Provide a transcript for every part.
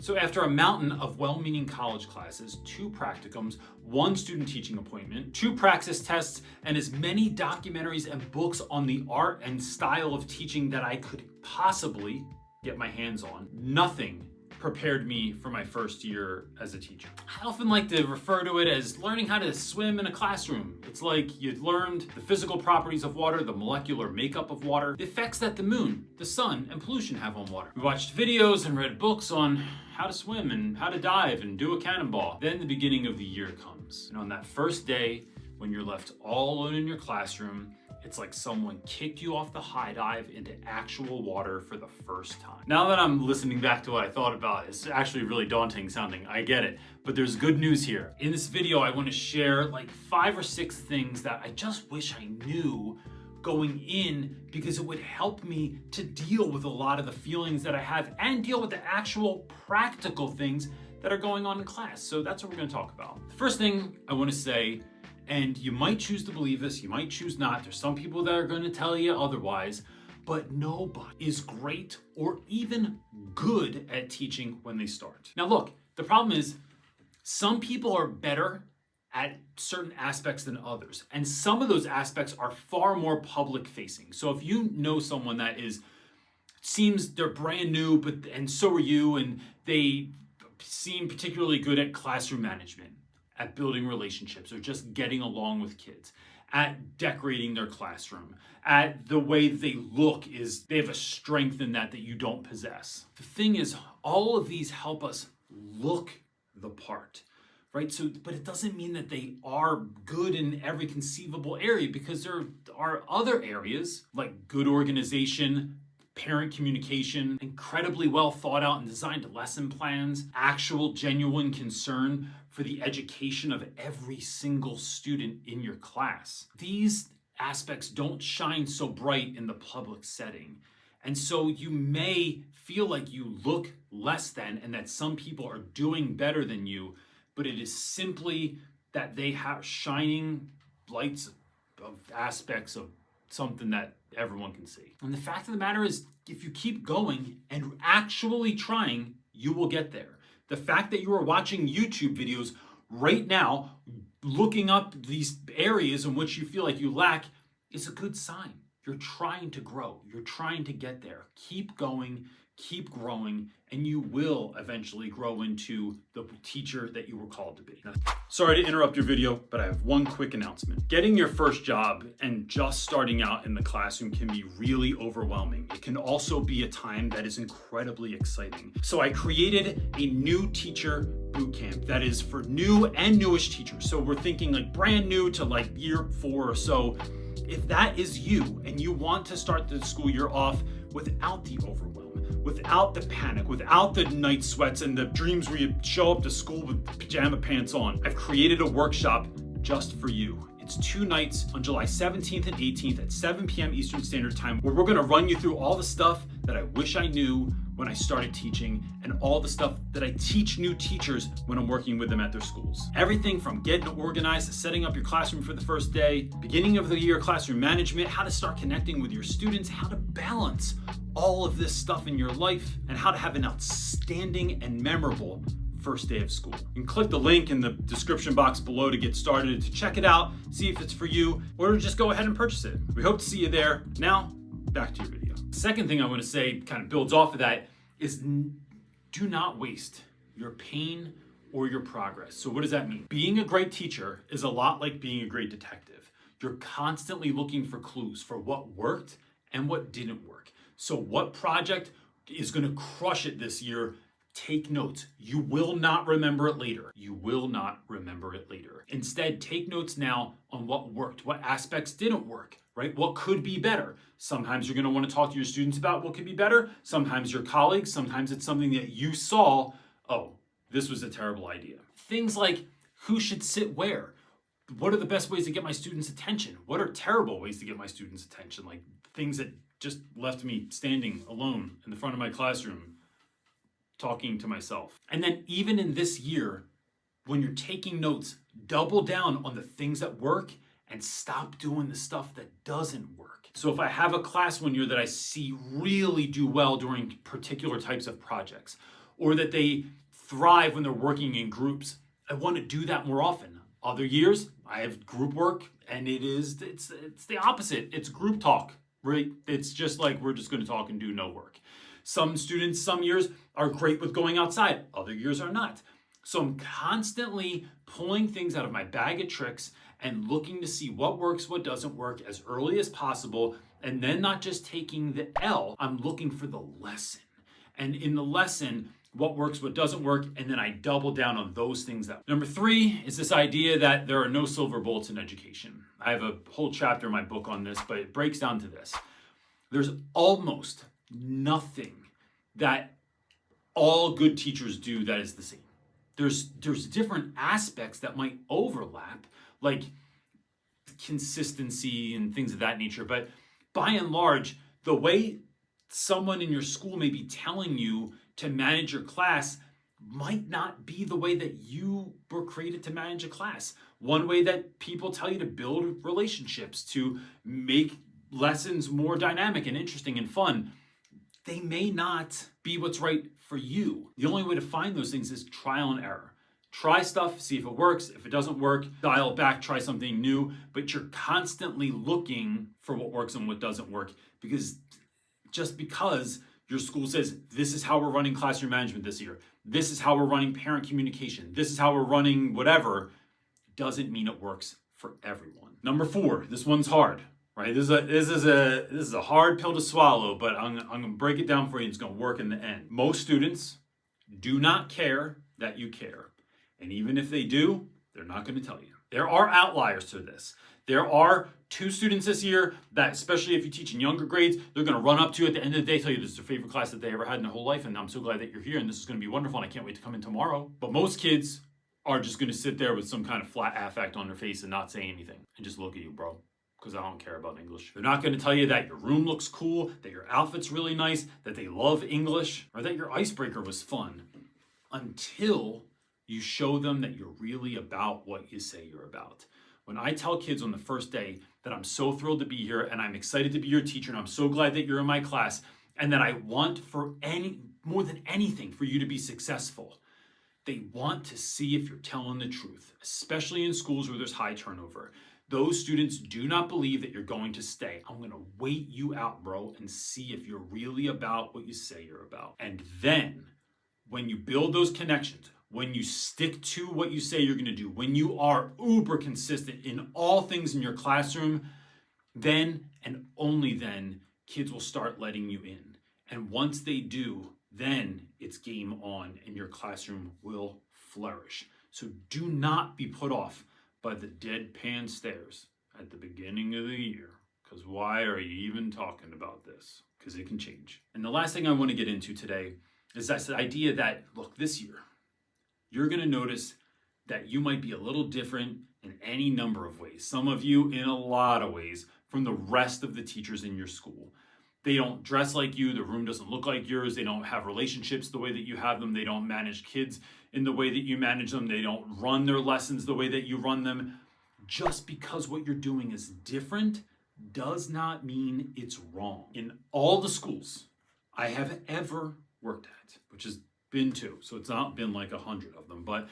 So after a mountain of well-meaning college classes, 2 practicums, 1 student teaching appointment, 2 praxis tests, and as many documentaries and books on the art and style of teaching that I could possibly get my hands on, nothing prepared me for my first year as a teacher. I often like to refer to it as learning how to swim in a classroom. It's like you learned the physical properties of water, the molecular makeup of water, the effects that the moon, the sun, and pollution have on water. We watched videos and read books on how to swim and how to dive and do a cannonball. Then the beginning of the year comes. And on that first day, when you're left all alone in your classroom, it's like someone kicked you off the high dive into actual water for the first time. Now that I'm listening back to what I thought about, it's actually really daunting sounding, I get it, but there's good news here. In this video, I want to share like 5 or 6 things that I just wish I knew going in, because it would help me to deal with a lot of the feelings that I have and deal with the actual practical things that are going on in class. So that's what we're going to talk about. The first thing I want to say, and you might choose to believe this, you might choose not. There's some people that are going to tell you otherwise, but nobody is great or even good at teaching when they start. Now look, the problem is some people are better at certain aspects than others, and some of those aspects are far more public facing. So if you know someone that seems they're brand new, and so are you, and they seem particularly good at classroom management, at building relationships, or just getting along with kids, at decorating their classroom, at the way they look, is they have a strength in that you don't possess. The thing is, all of these help us look the part, right? So, but it doesn't mean that they are good in every conceivable area, because there are other areas like good organization, parent communication, incredibly well thought out and designed lesson plans, actual genuine concern for the education of every single student in your class. These aspects don't shine so bright in the public setting. And so you may feel like you look less than, and that some people are doing better than you, but it is simply that they have shining lights of aspects of something that everyone can see. And the fact of the matter is, if you keep going and actually trying, you will get there. The fact that you are watching YouTube videos right now, looking up these areas in which you feel like you lack, is a good sign. You're trying to grow. You're trying to get there. Keep going, keep growing, and you will eventually grow into the teacher that you were called to be. Now, sorry to interrupt your video, but I have one quick announcement. Getting your first job and just starting out in the classroom can be really overwhelming. It can also be a time that is incredibly exciting. So I created a new teacher bootcamp that is for new and newish teachers. So we're thinking like brand new to like year 4 or so. If that is you and you want to start the school year off without the overwhelm, without the panic, without the night sweats and the dreams where you show up to school with pajama pants on, I've created a workshop just for you. It's 2 nights on July 17th and 18th at 7 p.m. Eastern Standard Time, where we're gonna run you through all the stuff that I wish I knew when I started teaching, and all the stuff that I teach new teachers when I'm working with them at their schools. Everything from getting organized to setting up your classroom for the first day, beginning of the year classroom management, how to start connecting with your students, how to balance all of this stuff in your life, and how to have an outstanding and memorable first day of school. You can click the link in the description box below to get started, to check it out, see if it's for you, or just go ahead and purchase it. We hope to see you there. Now, back to your video. Second thing I want to say kind of builds off of that is do not waste your pain or your progress. So what does that mean? Being a great teacher is a lot like being a great detective. You're constantly looking for clues for what worked and what didn't work. So what project is going to crush it this year? Take notes. You will not remember it later. You will not remember it later. Instead, take notes now on what worked, what aspects didn't work, right? What could be better? Sometimes you're going to want to talk to your students about what could be better. Sometimes your colleagues. Sometimes it's something that you saw, oh, this was a terrible idea. Things like who should sit where? What are the best ways to get my students' attention? What are terrible ways to get my students' attention? Like things that just left me standing alone in the front of my classroom, talking to myself. And then even in this year, when you're taking notes, double down on the things that work and stop doing the stuff that doesn't work. So if I have a class one year that I see really do well during particular types of projects, or that they thrive when they're working in groups. I want to do that more often. Other years, I have group work, and it's the opposite. It's group talk, right? It's just like we're just going to talk and do no work. Some students, some years are great with going outside. Other years are not. So I'm constantly pulling things out of my bag of tricks and looking to see what works, what doesn't work as early as possible. And then not just taking the L, I'm looking for the lesson. And in the lesson, what works, what doesn't work, and then I double down on those things. Number 3 is this idea that there are no silver bullets in education. I have a whole chapter in my book on this, but it breaks down to this. There's almost nothing that all good teachers do that is the same. There's different aspects that might overlap, like consistency and things of that nature. But by and large, the way someone in your school may be telling you to manage your class might not be the way that you were created to manage a class. One way that people tell you to build relationships, to make lessons more dynamic and interesting and fun, they may not be what's right for you. The only way to find those things is trial and error. Try stuff, see if it works. If it doesn't work, dial it back, try something new. But you're constantly looking for what works and what doesn't work, because just because your school says, this is how we're running classroom management this year, this is how we're running parent communication, this is how we're running whatever, doesn't mean it works for everyone. Number 4, this one's hard, right? This is a hard pill to swallow, but I'm gonna break it down for you, and it's gonna work in the end. Most students do not care that you care. And even if they do, they're not gonna tell you. There are outliers to this. There are 2 students this year that, especially if you teach in younger grades, they're going to run up to you at the end of the day, tell you this is their favorite class that they ever had in their whole life, and I'm so glad that you're here, and this is going to be wonderful, and I can't wait to come in tomorrow. But most kids are just going to sit there with some kind of flat affect on their face and not say anything and just look at you, bro, because I don't care about English. They're not going to tell you that your room looks cool, that your outfit's really nice, that they love English, or that your icebreaker was fun, until you show them that you're really about what you say you're about. When I tell kids on the first day that I'm so thrilled to be here, and I'm excited to be your teacher, and I'm so glad that you're in my class, and that I want for more than anything for you to be successful, they want to see if you're telling the truth, especially in schools where there's high turnover. Those students do not believe that you're going to stay. I'm going to wait you out, bro, and see if you're really about what you say you're about. And then when you build those connections, when you stick to what you say you're going to do, when you are uber consistent in all things in your classroom, then and only then kids will start letting you in. And once they do, then it's game on and your classroom will flourish. So do not be put off by the deadpan stares at the beginning of the year. Because why are you even talking about this? Because it can change. And the last thing I want to get into today is that idea that, look, this year, you're going to notice that you might be a little different in any number of ways. Some of you in a lot of ways from the rest of the teachers in your school. They don't dress like you. The room doesn't look like yours. They don't have relationships the way that you have them. They don't manage kids in the way that you manage them. They don't run their lessons the way that you run them. Just because what you're doing is different does not mean it's wrong. In all the schools I have ever worked at, which has been 2, so it's not been like 100 of them, but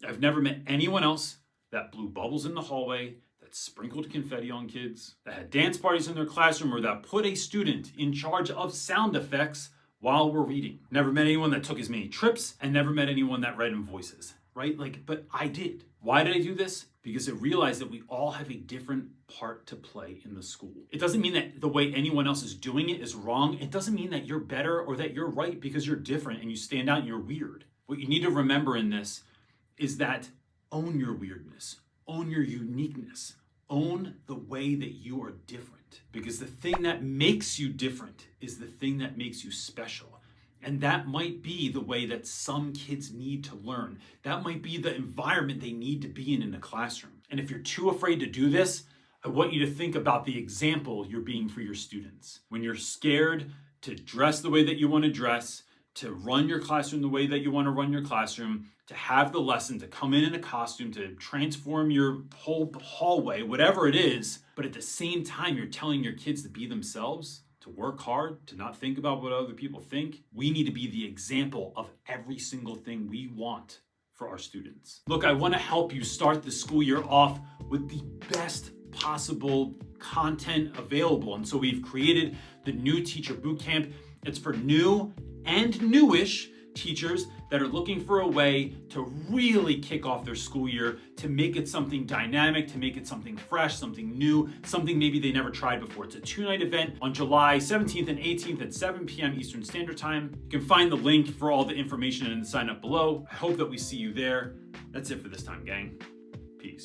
I've never met anyone else that blew bubbles in the hallway, that sprinkled confetti on kids, that had dance parties in their classroom, or that put a student in charge of sound effects while we're reading. Never met anyone that took as many trips, and never met anyone that read in voices, right? But I did. Why did I do this? Because I realized that we all have a different part to play in the school. It doesn't mean that the way anyone else is doing it is wrong. It doesn't mean that you're better or that you're right because you're different and you stand out and you're weird. What you need to remember in this is that own your weirdness, own your uniqueness, own the way that you are different. Because the thing that makes you different is the thing that makes you special. And that might be the way that some kids need to learn. That might be the environment they need to be in a classroom. And if you're too afraid to do this, I want you to think about the example you're being for your students. When you're scared to dress the way that you want to dress, to run your classroom the way that you want to run your classroom, to have the lesson, to come in a costume, to transform your whole hallway, whatever it is, but at the same time, you're telling your kids to be themselves, to work hard, to not think about what other people think. We need to be the example of every single thing we want for our students. Look, I want to help you start the school year off with the best possible content available. And so we've created the New Teacher Bootcamp. It's for new and newish teachers that are looking for a way to really kick off their school year, to make it something dynamic, to make it something fresh, something new, something maybe they never tried before. It's a 2-night event on July 17th and 18th at 7 p.m. Eastern Standard Time. You can find the link for all the information and sign up below. I hope that we see you there. That's it for this time, gang. Peace.